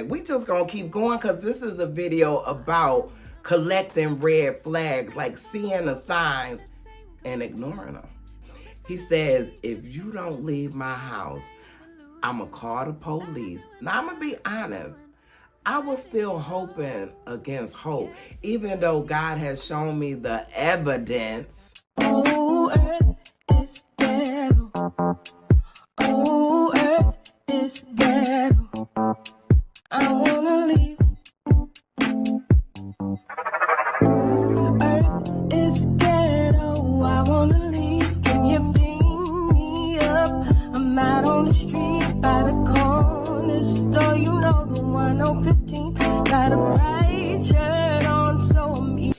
We just gonna keep going because this is a video about collecting red flags, like seeing the signs and ignoring them. He says, if you don't leave my house, I'ma call the police. Now I'm gonna be honest. I was still hoping against hope, even though God has shown me the evidence. Oh, earth is ghetto. Oh, earth is ghetto. I wanna leave. Earth is ghetto. I wanna leave. Can you bring me up? I'm out on the street by the corner store. You know the one on 15. Got a bright shirt on, so I'm easy.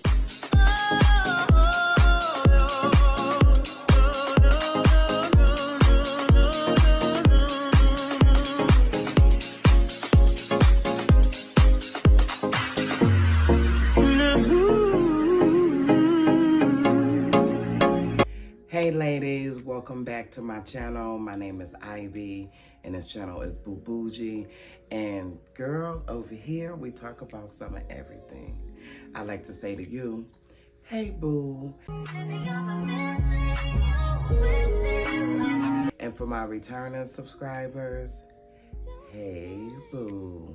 Hey ladies, welcome back to my channel. My name is Ivy and this channel is Boo Bougie. And girl, over here we talk about some of everything. I like to say to you, hey boo. And for my returning subscribers, hey boo.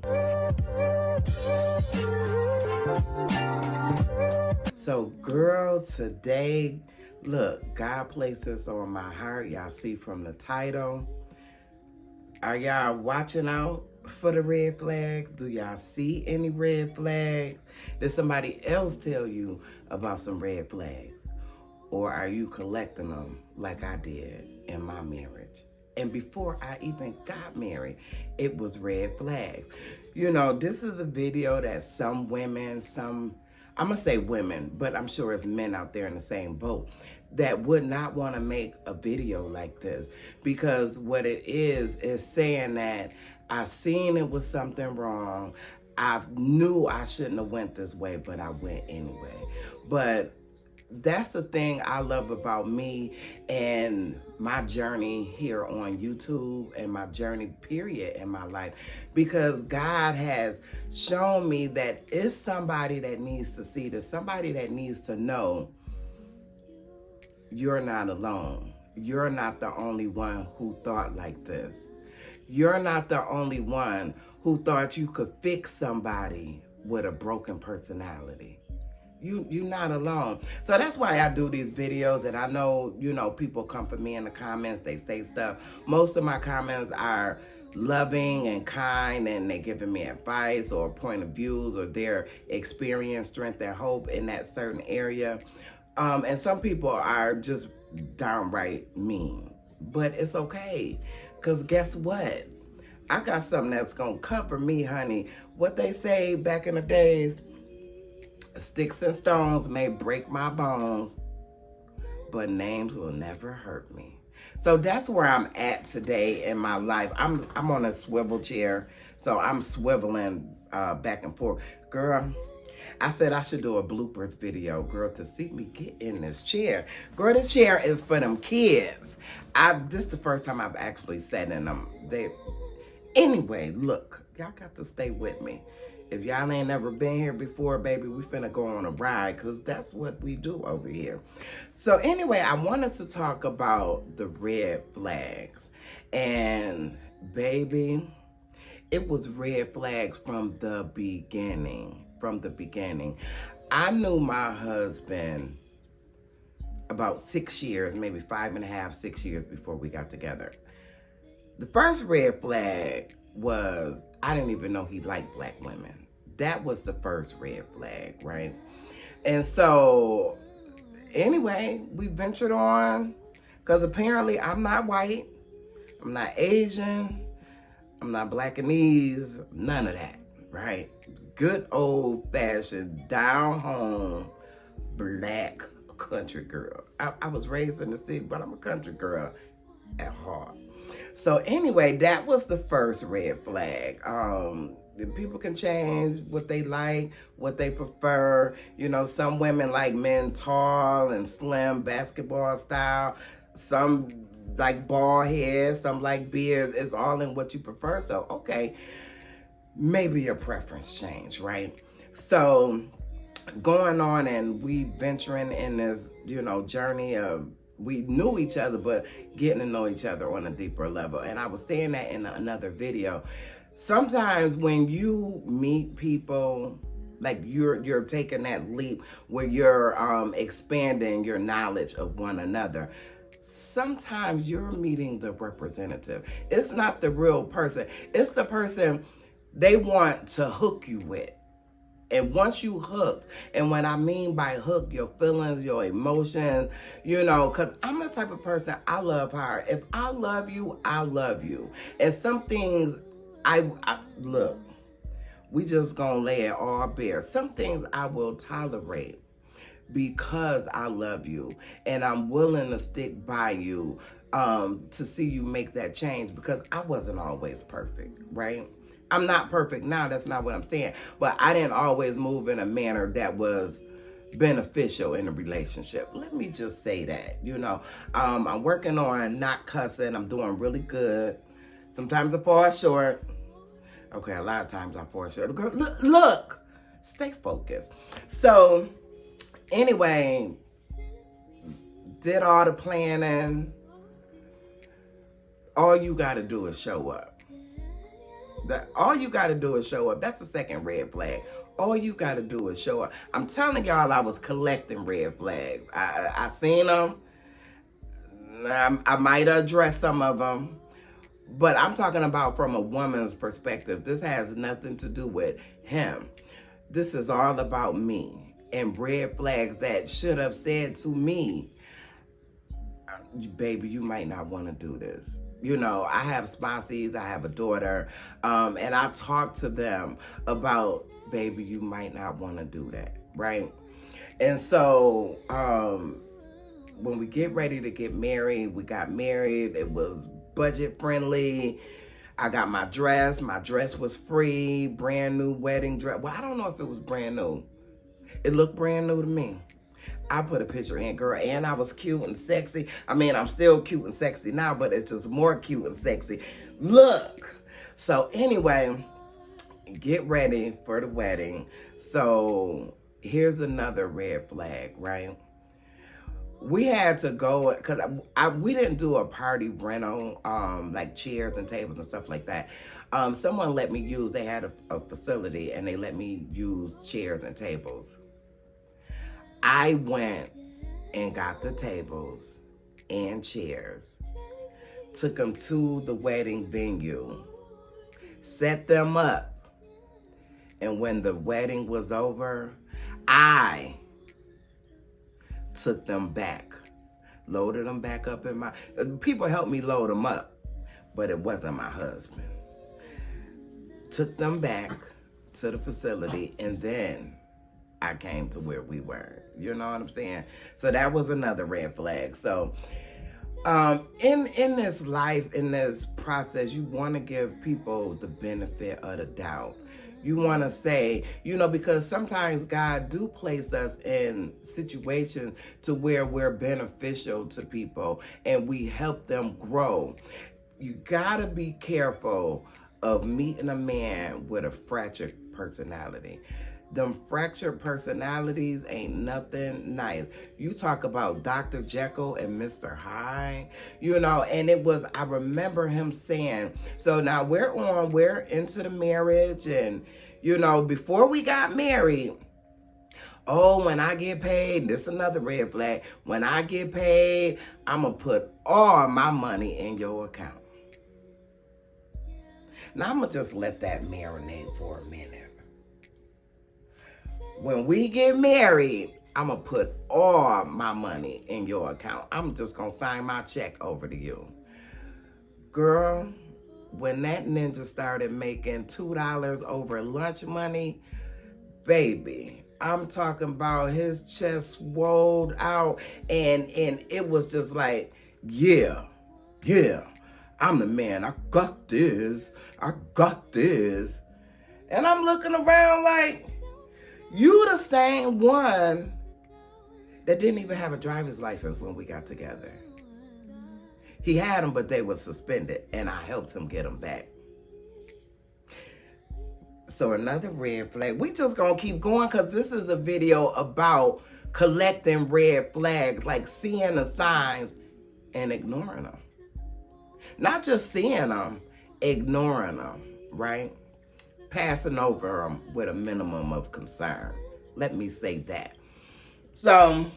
So girl, today, look, God placed this on my heart. Y'all see from the title. Are y'all watching out for the red flags? Do y'all see any red flags? Did somebody else tell you about some red flags? Or are you collecting them like I did in my marriage? And before I even got married, it was red flags. You know, this is a video that some women, I'm gonna say women, but I'm sure it's men out there in the same boat that would not want to make a video like this, because what it is saying that I seen it was something wrong. I knew I shouldn't have went this way, but I went anyway. But that's the thing I love about me and my journey here on YouTube and my journey period in my life, because God has shown me that it's somebody that needs to see this, somebody that needs to know you're not alone. You're not the only one who thought like this. You're not the only one who thought you could fix somebody with a broken personality. You're not alone. So that's why I do these videos, and I know, you know, people come for me in the comments, they say stuff. Most of my comments are loving and kind, and they're giving me advice or point of views or their experience, strength, and hope in that certain area. And some people are just downright mean, but it's okay. Cause guess what? I got something that's gonna cover me, honey. What they say back in the days, sticks and stones may break my bones, but names will never hurt me. So that's where I'm at today in my life. I'm on a swivel chair, so I'm swiveling back and forth. Girl, I said I should do a bloopers video, girl, to see me get in this chair. Girl, this chair is for them kids. This is the first time I've actually sat in them. Anyway, look, y'all got to stay with me. If y'all ain't never been here before, baby, we finna go on a ride, because that's what we do over here. So anyway, I wanted to talk about the red flags. And baby, it was red flags from the beginning. From the beginning. I knew my husband about 6 years, maybe 5.5, 6 years before we got together. The first red flag was, I didn't even know he liked black women. That was the first red flag, right? And so, anyway, we ventured on, because apparently I'm not white, I'm not Asian, I'm not Blackanese, none of that, right? Good old-fashioned, down-home, black country girl. I was raised in the city, but I'm a country girl at heart. So anyway, that was the first red flag. People can change what they like, what they prefer. You know, some women like men tall and slim, basketball style. Some like bald head, some like beard. It's all in what you prefer. So, okay. maybe your preference changed, right? So going on and we venturing in this, journey of, we knew each other, but getting to know each other on a deeper level. And I was saying that in another video. Sometimes when you meet people, like you're taking that leap where you're expanding your knowledge of one another, sometimes you're meeting the representative. It's not the real person. It's the person they want to hook you with. And once you hooked, and what I mean by hook, your feelings, your emotions, because I'm the type of person, I love hard. If I love you, I love you. And some things, I look, we just gonna lay it all bare. Some things I will tolerate because I love you. And I'm willing to stick by you to see you make that change, because I wasn't always perfect, right? I'm not perfect now, that's not what I'm saying. But I didn't always move in a manner that was beneficial in a relationship. Let me just say that, I'm working on not cussing. I'm doing really good. Sometimes I fall short. Okay, a lot of times I fall short. Girl, look, stay focused. So anyway, did all the planning. All you got to do is show up. All you got to do is show up. That's the second red flag. All you got to do is show up. I'm telling y'all, I was collecting red flags. I seen them. I might address some of them. But I'm talking about from a woman's perspective. This has nothing to do with him. This is all about me. And red flags that should have said to me, baby, you might not want to do this. I have sponsees, I have a daughter, and I talk to them about, baby, you might not want to do that, right? And so when we get ready to get married, we got married. It was budget friendly. I got my dress. My dress was free, brand new wedding dress. Well, I don't know if it was brand new. It looked brand new to me. I put a picture in, girl, and I was cute and sexy. I mean, I'm still cute and sexy now, but it's just more cute and sexy. Look. So anyway, get ready for the wedding. So here's another red flag, right? We had to go, because we didn't do a party rental, like chairs and tables and stuff like that. Someone let me use, they had a facility, and they let me use chairs and tables. I went and got the tables and chairs, took them to the wedding venue, set them up, and when the wedding was over, I took them back, loaded them back up in my, people helped me load them up, but it wasn't my husband. Took them back to the facility, and then I came to where we were. You know what I'm saying? So that was another red flag. So in this life, in this process, you want to give people the benefit of the doubt. You want to say, because sometimes God do place us in situations to where we're beneficial to people and we help them grow. You got to be careful of meeting a man with a fractured personality. Them fractured personalities ain't nothing nice. You talk about Dr. Jekyll and Mr. Hyde, and it was, I remember him saying, so now we're into the marriage, and, before we got married, oh, when I get paid, this is another red flag. When I get paid, I'm going to put all my money in your account. Now, I'm going to just let that marinate for a minute. When we get married, I'm going to put all my money in your account. I'm just going to sign my check over to you. Girl, when that ninja started making $2 over lunch money, baby, I'm talking about his chest swelled out, and it was just like, yeah, I'm the man. I got this. And I'm looking around like, you the same one that didn't even have a driver's license when we got together. He had them, but they were suspended, and I helped him get them back. So another red flag. We just gonna keep going because this is a video about collecting red flags, like seeing the signs and ignoring them. Not just seeing them, ignoring them, right? Passing over them with a minimum of concern. Let me say that. So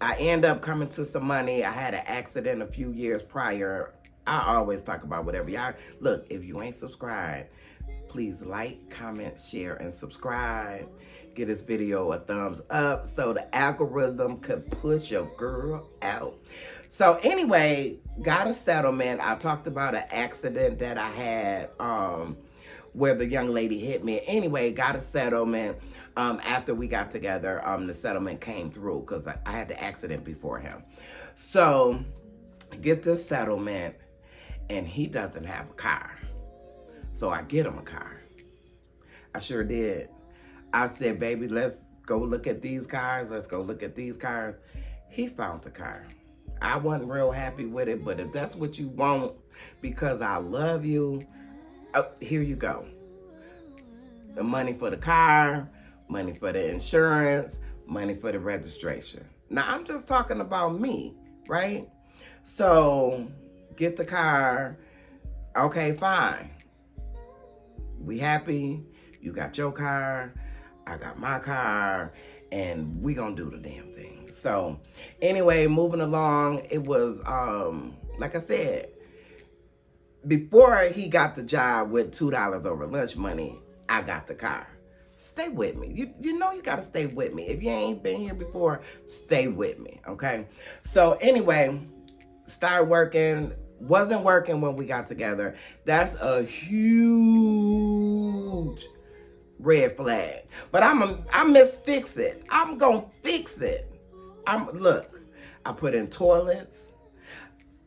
I end up coming to some money. I had an accident a few years prior. I always talk about whatever. Y'all, look, if you ain't subscribed, please like, comment, share, and subscribe. Give this video a thumbs up so the algorithm could push your girl out. So anyway, got a settlement. I talked about an accident that I had where the young lady hit me. Anyway, got a settlement. After we got together, the settlement came through because I had the accident before him. So get this settlement, and he doesn't have a car. So I get him a car. I sure did. I said, baby, let's go look at these cars. Let's go look at these cars. He found the car. I wasn't real happy with it, but if that's what you want, because I love you, here you go. The money for the car, money for the insurance, money for the registration. Now, I'm just talking about me, right? So, get the car. Okay, fine. We happy. You got your car. I got my car. And we gonna do the damn thing. So, anyway, moving along, it was, like I said, before he got the job with $2 over lunch money, I got the car. Stay with me. You know you got to stay with me. If you ain't been here before, stay with me, okay? So anyway, started working. Wasn't working when we got together. That's a huge red flag. But I misfix it. I'm going to fix it. Look, I put in toilets.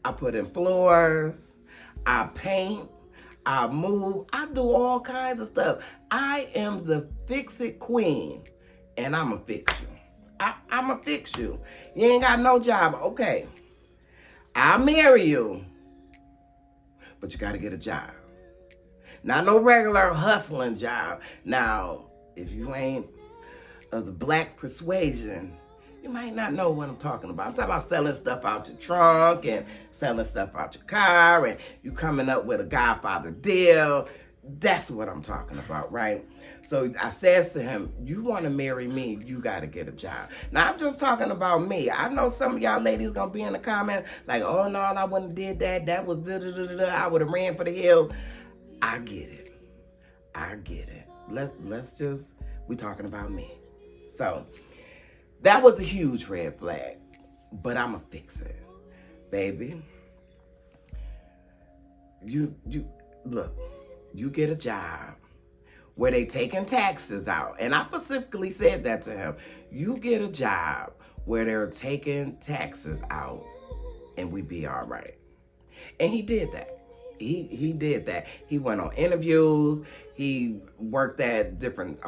I put in floors. I paint. I move. I do all kinds of stuff. I am the fix-it queen, and I'm going to fix you. I'm going to fix you. You ain't got no job. Okay. I'll marry you, but you got to get a job. Not no regular hustling job. Now, if you ain't of the black persuasion, you might not know what I'm talking about. I'm talking about selling stuff out your trunk and selling stuff out your car, and you coming up with a Godfather deal. That's what I'm talking about, right? So I says to him, you want to marry me, you got to get a job. Now, I'm just talking about me. I know some of y'all ladies going to be in the comments like, oh, no, I wouldn't have did that. That was da-da-da-da-da. I would have ran for the hills. I get it. I get it. Let's just, we talking about me. So that was a huge red flag, but I'm going to fix it. Baby, you look, you get a job where they taking taxes out. And I specifically said that to him. You get a job where they're taking taxes out and we be all right. And he did that. He did that. He went on interviews. He worked at different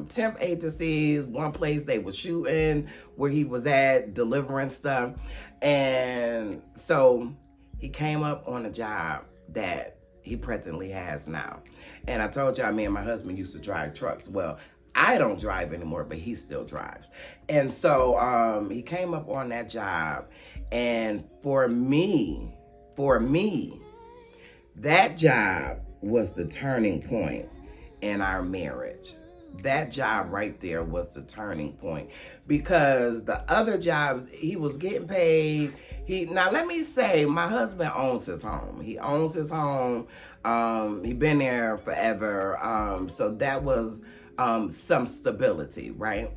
temp agencies. One place they were shooting where he was at, delivering stuff. And so he came up on a job that he presently has now. And I told y'all, me and my husband used to drive trucks. Well, I don't drive anymore, but he still drives. And so he came up on that job. And for me, that job was the turning point in our marriage. That job right there was the turning point. Because the other jobs, he was getting paid. Now, let me say, my husband owns his home. He owns his home. He been there forever. So that was some stability, right?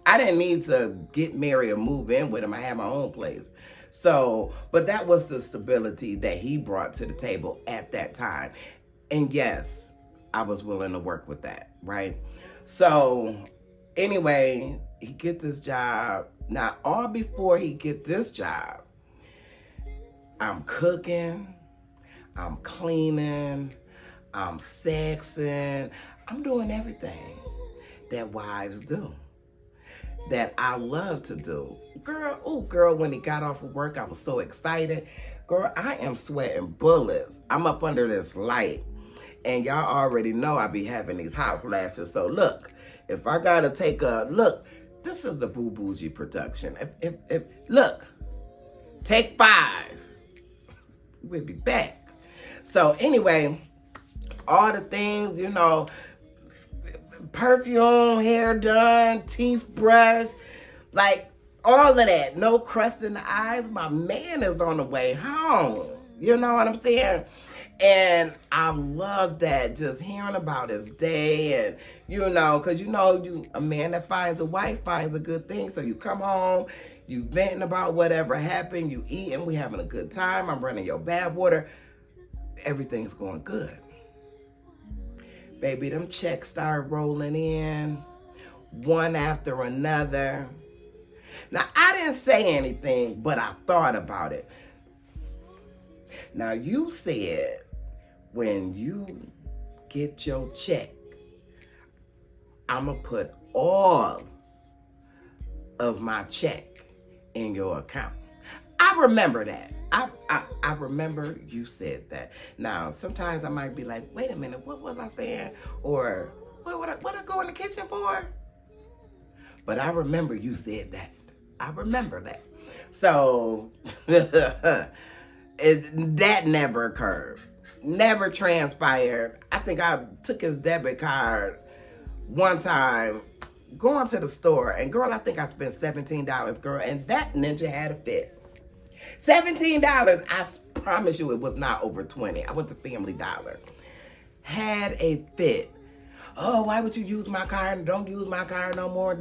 I didn't need to get married or move in with him. I had my own place. So, but that was the stability that he brought to the table at that time. And yes, I was willing to work with that, right? So anyway, he get this job. Now, all before he get this job, I'm cooking, I'm cleaning, I'm sexing, I'm doing everything that wives do, that I love to do. Girl, when he got off of work, I was so excited. Girl, I am sweating bullets. I'm up under this light. And y'all already know I be having these hot flashes. So look, if I gotta take a look, this is the Boo Bougie production. If look, take 5. We'll be back. So anyway, all the things, you know, perfume, hair done, teeth brush, like all of that. No crust in the eyes. My man is on the way home. You know what I'm saying? And I love that, just hearing about his day. And, you know, because, you know, a man that finds a wife finds a good thing. So you come home, you venting about whatever happened, you eating, we having a good time. I'm running your bath water. Everything's going good. Baby, them checks start rolling in, one after another. Now, I didn't say anything, but I thought about it. Now, you said when you get your check, I'm going to put all of my check in your account. I remember that. I remember you said that. Now, sometimes I might be like, wait a minute, what was I saying? Or what I go in the kitchen for? But I remember you said that. I remember that. So, that never occurred. Never transpired. I think I took his debit card one time going to the store. And girl, I think I spent $17, girl. And that ninja had a fit. $17, I promise you it was not over 20. I went to Family Dollar. Had a fit. Oh, why would you use my card? Don't use my card no more.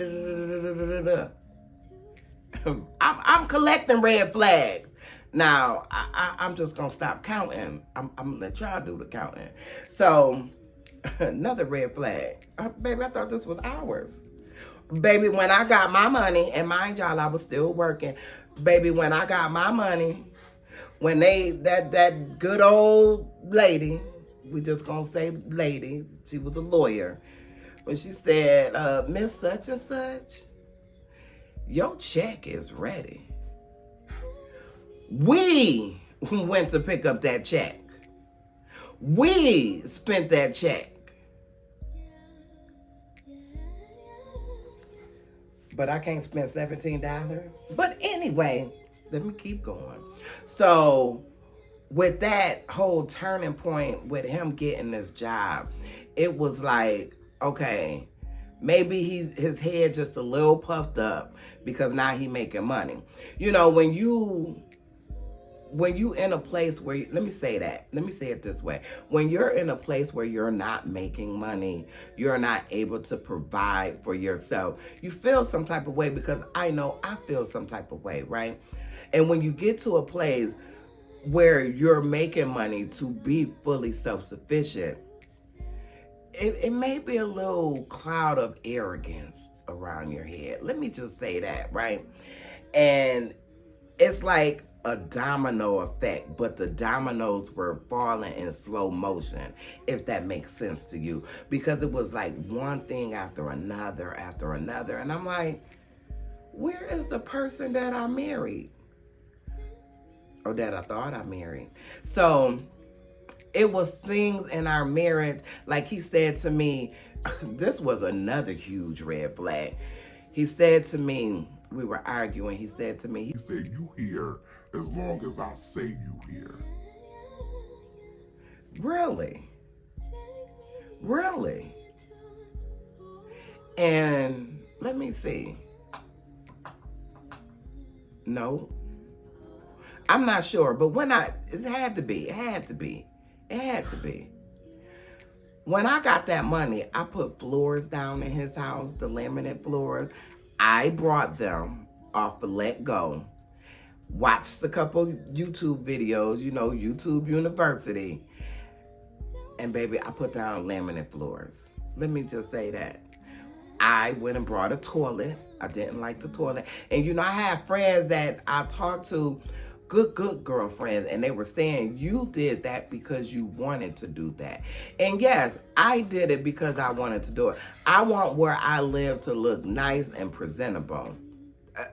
I'm collecting red flags. Now, I'm just going to stop counting. I'm going to let y'all do the counting. So, another red flag. Baby, I thought this was ours. Baby, when I got my money, and mind y'all, I was still working. Baby, when I got my money, when that good old lady, we just gonna say lady, she was a lawyer, when she said, Miss such and such, your check is ready. We went to pick up that check. We spent that check. But I can't spend $17. But anyway, let me keep going. So with that whole turning point with him getting this job, it was like, okay, maybe his head just a little puffed up because now he making money. You know, when you in a place where, let me say it this way. When you're in a place where you're not making money, you're not able to provide for yourself, you feel some type of way, because I know I feel some type of way, right? And when you get to a place where you're making money to be fully self-sufficient, it may be a little cloud of arrogance around your head. Let me just say that, right? And it's like a domino effect, but the dominoes were falling in slow motion, if that makes sense to you, because it was like one thing after another, and I'm like, where is the person that I married, or that I thought I married? So it was things in our marriage, like he said to me, this was another huge red flag. He said to me, we were arguing, he said, you here as long as I say you here. Really? Really? And let me see. No. I'm not sure, but it had to be. When I got that money, I put floors down in his house, the laminate floors. I brought them off of Let Go. Watched a couple YouTube videos, you know, YouTube University. And baby, I put down laminate floors. Let me just say that. I went and brought a toilet. I didn't like the toilet. And you know, I have friends that I talked to, good girlfriends, and they were saying, you did that because you wanted to do that. And yes, I did it because I wanted to do it. I want where I live to look nice and presentable.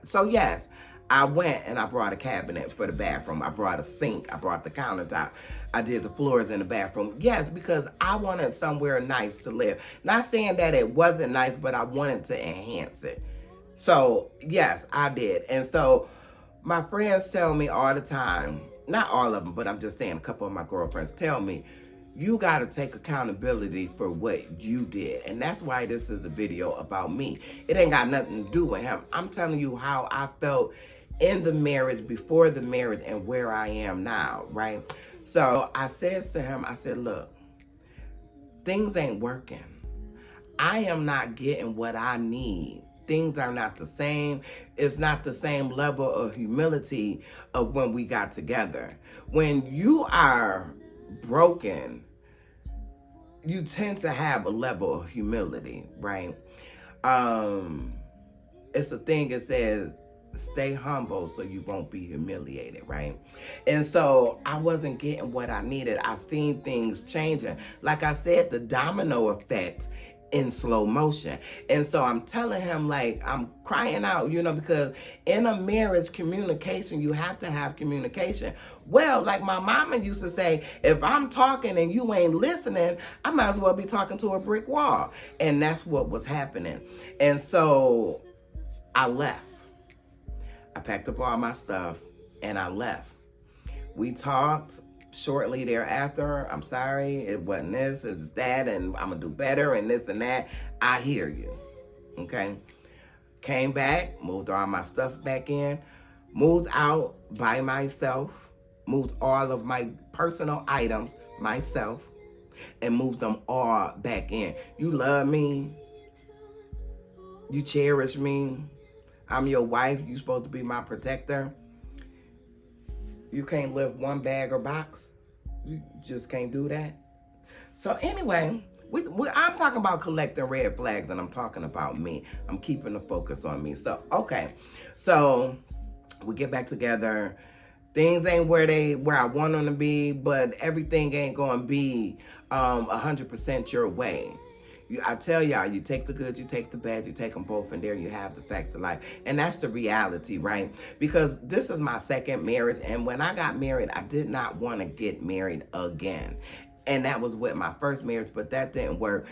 So yes, I went and I brought a cabinet for the bathroom. I brought a sink. I brought the countertop. I did the floors in the bathroom. Yes, because I wanted somewhere nice to live. Not saying that it wasn't nice, but I wanted to enhance it. So, yes, I did. And so my friends tell me all the time, not all of them, but I'm just saying a couple of my girlfriends tell me, you got to take accountability for what you did. And that's why this is a video about me. It ain't got nothing to do with him. I'm telling you how I felt in the marriage, before the marriage, and where I am now, right? So I said to him, I said, look, things ain't working. I am not getting what I need. Things are not the same. It's not the same level of humility of when we got together. When you are broken, you tend to have a level of humility, right? It's a thing that says, stay humble so you won't be humiliated, right? And so I wasn't getting what I needed. I seen things changing. Like I said, the domino effect in slow motion. And so I'm telling him, like, I'm crying out, because in a marriage, communication, you have to have communication. Well, like my mama used to say, if I'm talking and you ain't listening, I might as well be talking to a brick wall. And that's what was happening. And so I left. I packed up all my stuff and I left. We talked shortly thereafter. I'm sorry, it wasn't this, it's that, and I'm gonna do better and this and that. I hear you. Okay. Came back, moved all my stuff back in, moved out by myself, moved all of my personal items myself, and moved them all back in. You love me. You cherish me. I'm your wife. You supposed to be my protector. You can't lift one bag or box. You just can't do that. So anyway, I'm talking about collecting red flags, and I'm talking about me. I'm keeping the focus on me. So, okay. So we get back together. Things ain't where I want them to be, but everything ain't going to be 100% your way. I tell y'all, you take the good, you take the bad, you take them both, and there you have the facts of life. And that's the reality, right? Because this is my second marriage, and when I got married, I did not want to get married again. And that was with my first marriage, but that didn't work.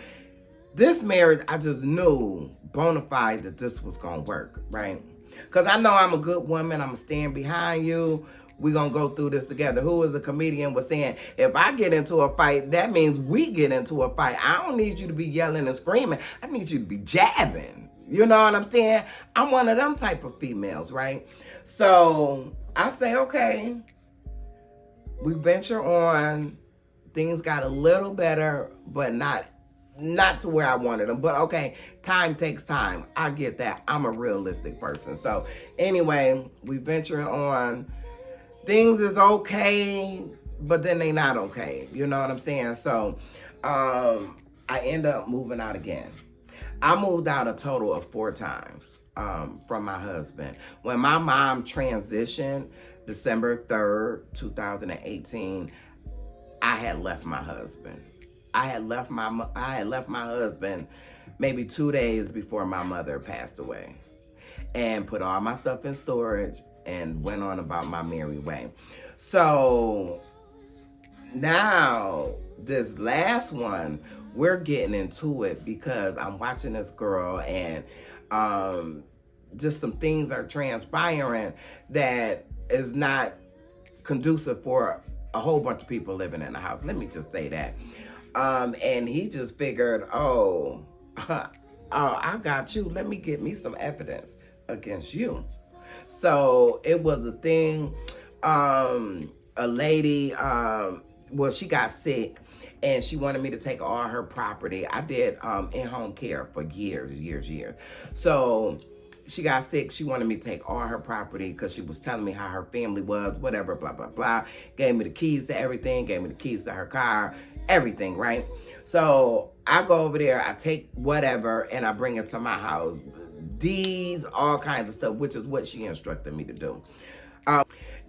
This marriage, I just knew bona fide that this was going to work, right? Because I know I'm a good woman, I'm going to stand behind you. We're going to go through this together. Who was a comedian was saying, if I get into a fight, that means we get into a fight. I don't need you to be yelling and screaming. I need you to be jabbing. You know what I'm saying? I'm one of them type of females, right? So I say, okay, we venture on. Things got a little better, but not to where I wanted them. But okay, time takes time. I get that. I'm a realistic person. So anyway, we venture on. Things is okay, but then they not okay. You know what I'm saying? So I end up moving out again. I moved out a total of 4 times from my husband. When my mom transitioned, December 3rd, 2018, I had left my husband. I had left my husband maybe 2 days before my mother passed away, and put all my stuff in storage and went on about my merry way. So now this last one, we're getting into it because I'm watching this girl, and just some things are transpiring that is not conducive for a whole bunch of people living in the house. Let me just say that. And he just figured, oh, I got you. Let me get me some evidence against you. So it was a thing. A lady, she got sick, and she wanted me to take all her property. I did in-home care for years. So she got sick. She wanted me to take all her property because she was telling me how her family was, whatever, blah, blah, blah. Gave me the keys to everything, gave me the keys to her car, everything, right? So I go over there, I take whatever, and I bring it to my house. Deeds, all kinds of stuff, which is what she instructed me to do.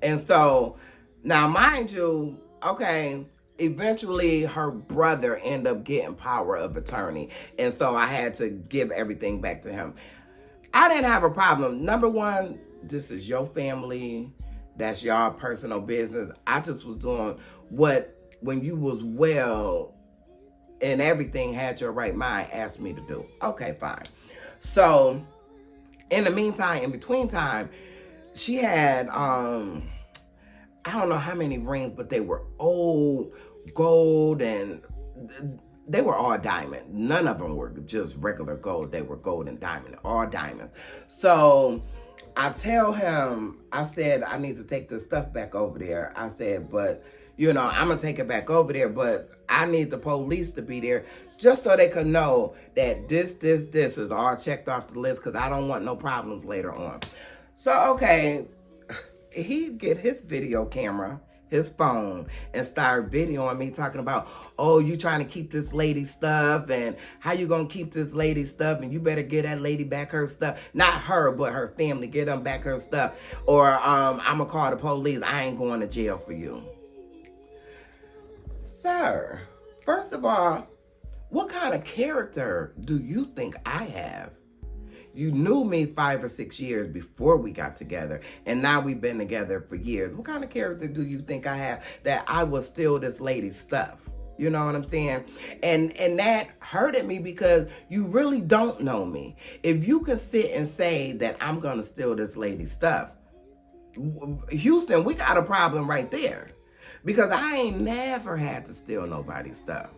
And so, now mind you, okay, eventually her brother ended up getting power of attorney. And so I had to give everything back to him. I didn't have a problem. Number one, this is your family. That's y'all personal business. I just was doing what, when you was well and everything, had your right mind, asked me to do. Okay, fine. So in the meantime, in between time, she had I don't know how many rings, but they were old gold, and they were all diamond. None of them were just regular gold. They were gold and diamond, all diamond. So I tell him, I said, I need to take this stuff back over there. I said, but I'm gonna take it back over there, but I need the police to be there just so they could know that this is all checked off the list, because I don't want no problems later on. So, okay, he'd get his video camera, his phone, and start videoing me talking about, oh, you trying to keep this lady stuff, and how you gonna keep this lady stuff, and you better get that lady back her stuff. Not her, but her family, get them back her stuff, or I'm gonna call the police. I ain't going to jail for you. Sir, first of all, what kind of character do you think I have? You knew me 5 or 6 years before we got together, and now we've been together for years. What kind of character do you think I have that I will steal this lady's stuff? You know what I'm saying? And that hurted me, because you really don't know me. If you can sit and say that I'm going to steal this lady's stuff, Houston, we got a problem right there. Because I ain't never had to steal nobody's stuff.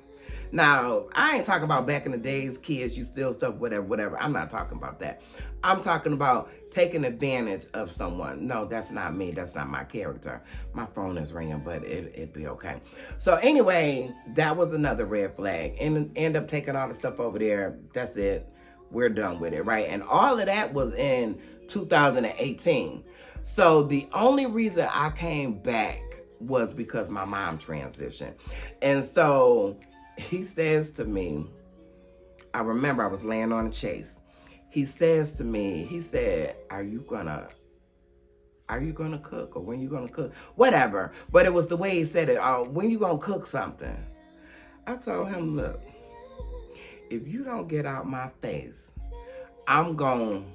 Now, I ain't talking about back in the days, kids, you steal stuff, whatever. I'm not talking about that. I'm talking about taking advantage of someone. No, that's not me. That's not my character. My phone is ringing, but it'd be okay. So anyway, that was another red flag. And end up taking all the stuff over there. That's it. We're done with it, right? And all of that was in 2018. So the only reason I came back was because my mom transitioned. And so he says to me, I remember I was laying on a chase. He says to me, he said, are you gonna cook, or when you gonna cook? Whatever. But it was the way he said it. When you gonna cook something? I told him, look, if you don't get out my face, I'm going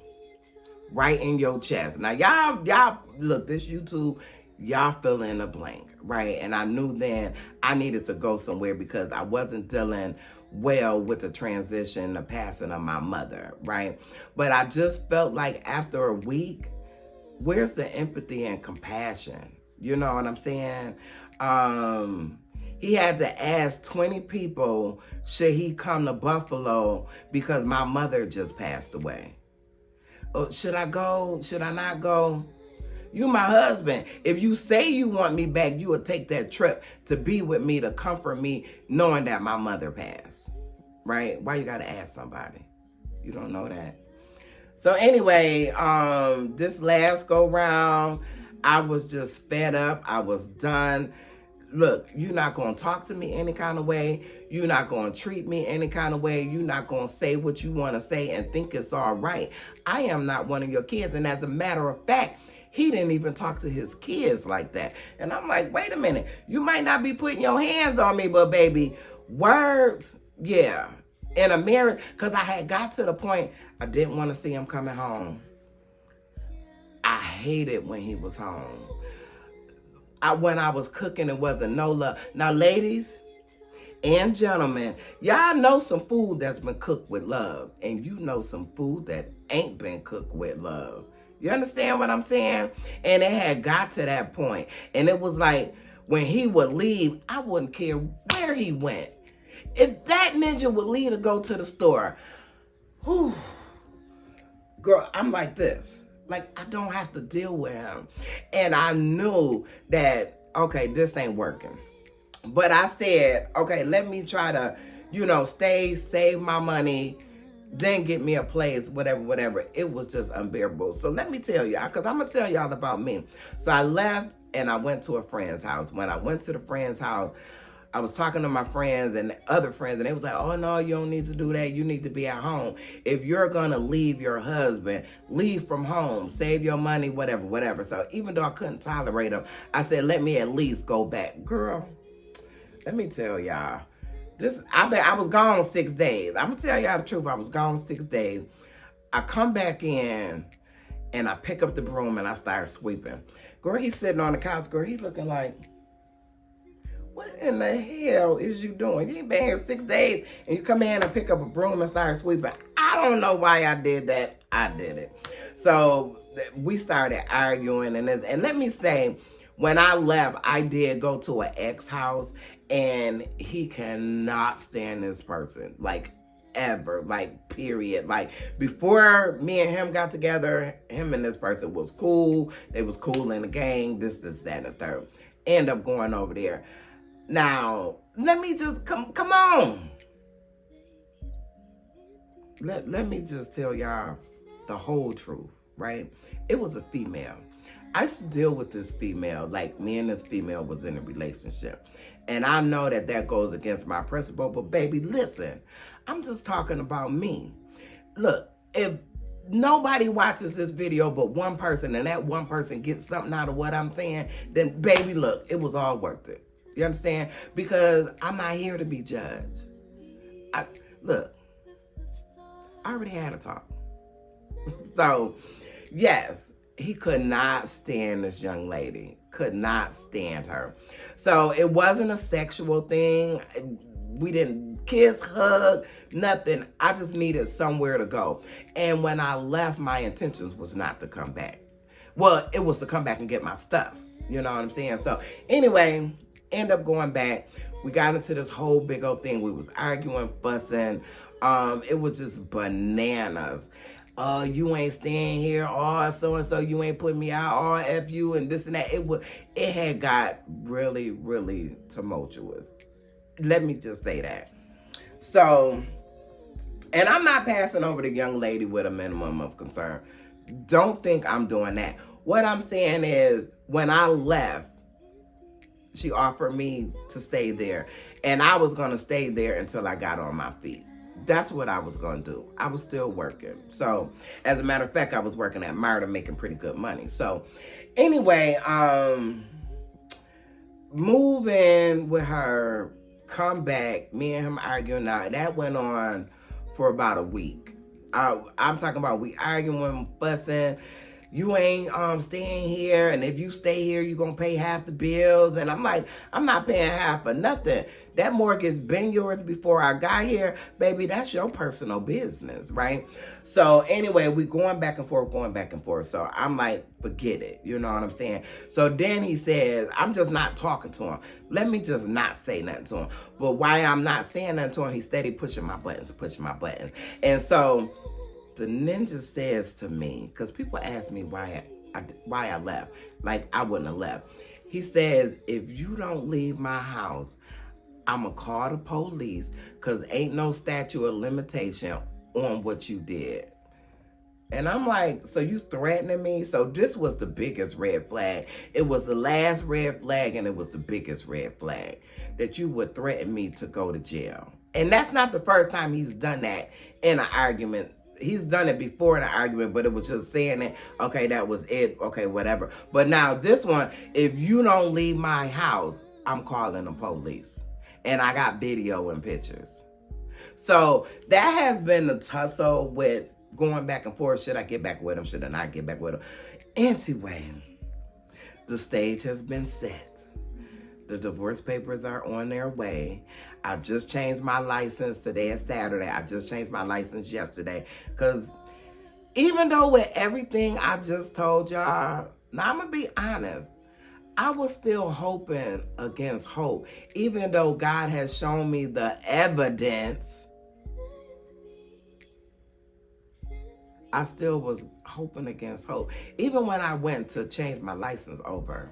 right in your chest. Now y'all look, this YouTube, y'all fill in the blank, right? And I knew then I needed to go somewhere, because I wasn't dealing well with the transition, the passing of my mother, right? But I just felt like after a week, where's the empathy and compassion? You know what I'm saying? He had to ask 20 people, should he come to Buffalo, because my mother just passed away. Oh, should I go? Should I not go? You my husband. If you say you want me back, you will take that trip to be with me, to comfort me, knowing that my mother passed, right? Why you gotta ask somebody? You don't know that. So anyway, this last go round, I was just fed up. I was done. Look, you're not gonna talk to me any kind of way. You're not gonna treat me any kind of way. You're not gonna say what you wanna say and think it's all right. I am not one of your kids. And as a matter of fact, he didn't even talk to his kids like that. And I'm like, wait a minute. You might not be putting your hands on me, but baby, words, yeah. In a marriage, because I had got to the point I didn't want to see him coming home. I hated when he was home. When I was cooking, it wasn't no love. Now, ladies and gentlemen, y'all know some food that's been cooked with love. And you know some food that ain't been cooked with love. You understand what I'm saying? And it had got to that point. And it was like, when he would leave, I wouldn't care where he went. If that ninja would leave to go to the store, whew, girl, I'm like this. Like, I don't have to deal with him. And I knew that, okay, this ain't working. But I said, okay, let me try to, save my money, then get me a place, whatever. It was just unbearable. So let me tell y'all, because I'm going to tell y'all about me. So I left and I went to a friend's house. When I went to the friend's house, I was talking to my friends and other friends, and they was like, oh, no, you don't need to do that. You need to be at home. If you're going to leave your husband, leave from home, save your money, whatever. So even though I couldn't tolerate him, I said, let me at least go back. Girl, let me tell y'all. I was gone 6 days. I'm going to tell y'all the truth. I was gone 6 days. I come back in, And I pick up the broom and I start sweeping. Girl, he's sitting on the couch. Girl, he's looking like, what in the hell is you doing? You ain't been here 6 days and you come in and pick up a broom and start sweeping. I don't know why I did that. I did it. So we started arguing. And let me say, when I left, I did go to an ex house, and he cannot stand this person. Like, ever. Like, period. Like, before me and him got together, him and this person was cool. They was cool in the gang. This, that, and the third. End up going over there. Now, let me just, come on. Let me just tell y'all the whole truth, right? It was a female. I used to deal with this female, like me and this female was in a relationship. And I know that goes against my principle, but baby, listen, I'm just talking about me. Look, if nobody watches this video but one person, and that one person gets something out of what I'm saying, then baby, look, it was all worth it. You understand? Because I'm not here to be judged. Look, I already had a talk. So, yes, he could not stand this young lady. Could not stand her. So it wasn't a sexual thing. We didn't kiss, hug, nothing. I just needed somewhere to go. And when I left, my intentions was not to come back. Well, it was to come back and get my stuff. You know what I'm saying? So anyway, end up going back. We got into this whole big old thing. We was arguing, fussing. It was just bananas. You ain't staying here. Oh, so-and-so, you ain't putting me out. Oh, F you and this and that. It had got really, really tumultuous. Let me just say that. So, and I'm not passing over the young lady with a minimum of concern. Don't think I'm doing that. What I'm saying is, when I left, she offered me to stay there. And I was going to stay there until I got on my feet. That's what I was going to do. I was still working. So, as a matter of fact, I was working at MARTA making pretty good money. So, anyway, move in with her, come back, me and him arguing. Now, that went on for about a week. I'm talking about we arguing, fussing. You ain't staying here, and if you stay here, you're going to pay half the bills. And I'm like, I'm not paying half for nothing. That mortgage been yours before I got here. Baby, that's your personal business, right? So anyway, we going back and forth. So I'm like, forget it. You know what I'm saying? So then he says, I'm just not talking to him. Let me just not say nothing to him. But why I'm not saying nothing to him, he's steady pushing my buttons. And so the ninja says to me, because people ask me why I left, like I wouldn't have left. He says, if you don't leave my house, I'm going to call the police, because ain't no statute of limitation on what you did. And I'm like, so you threatening me? So this was the biggest red flag. It was the last red flag, and it was the biggest red flag, that you would threaten me to go to jail. And that's not the first time he's done that in an argument. He's done it before in an argument, but it was just saying that, okay, that was it, okay, whatever. But now this one, if you don't leave my house, I'm calling the police. And I got video and pictures. So that has been the tussle with going back and forth. Should I get back with him? Should I not get back with him? Anyway, the stage has been set. The divorce papers are on their way. I just changed my license. Today is Saturday. I just changed my license yesterday. Because even though with everything I just told y'all, now I'm going to be honest, I was still hoping against hope. Even though God has shown me the evidence, I still was hoping against hope. Even when I went to change my license over,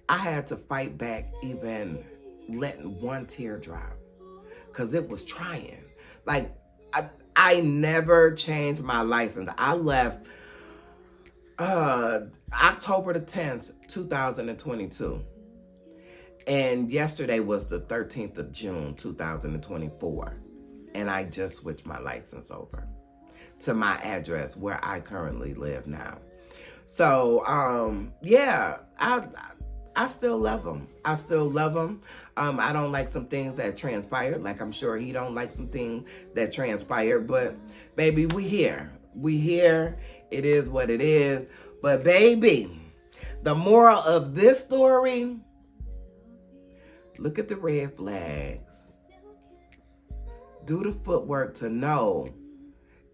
I had to fight back even letting one tear drop, because it was trying. Like, I never changed my license. I left October the 10th, 2022. And yesterday was the 13th of June, 2024. And I just switched my license over to my address where I currently live now. So, yeah, I still love him. I still love him. I don't like some things that transpired, like I'm sure he don't like some things that transpired, but baby, we here. We here. It is what it is. But baby, the moral of this story, look at the red flags. Do the footwork to know,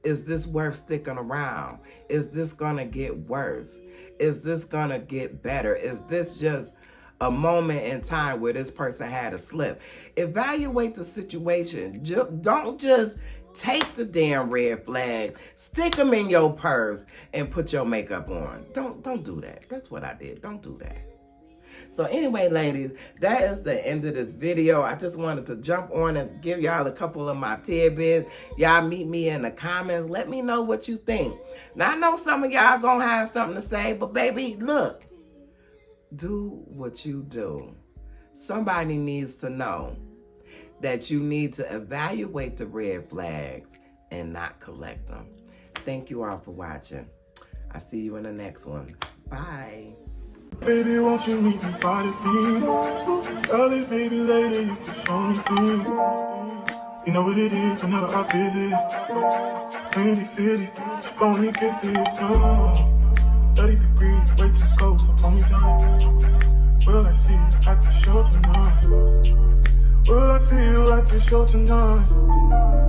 is this worth sticking around? Is this gonna get worse? Is this gonna get better? Is this just a moment in time where this person had a slip? Evaluate the situation. Don't just take the damn red flag, stick them in your purse, and put your makeup on. Don't do that. That's what I did. Don't do that. So anyway, ladies, that is the end of this video. I just wanted to jump on and give y'all a couple of my tidbits. Y'all meet me in the comments. Let me know what you think. Now, I know some of y'all gonna have something to say, but baby, look, do what you do. Somebody needs to know that you need to evaluate the red flags and not collect them. Thank you all for watching. I'll see you in the next one. Bye. Baby, won't you meet me by the beach? Early, baby, later, you can show me things. You know what it is whenever I visit. Candy City, phony kisses, 30 degrees, way too cold, so hold me tight. Will I see you at the show tonight? Will I see you at the show tonight?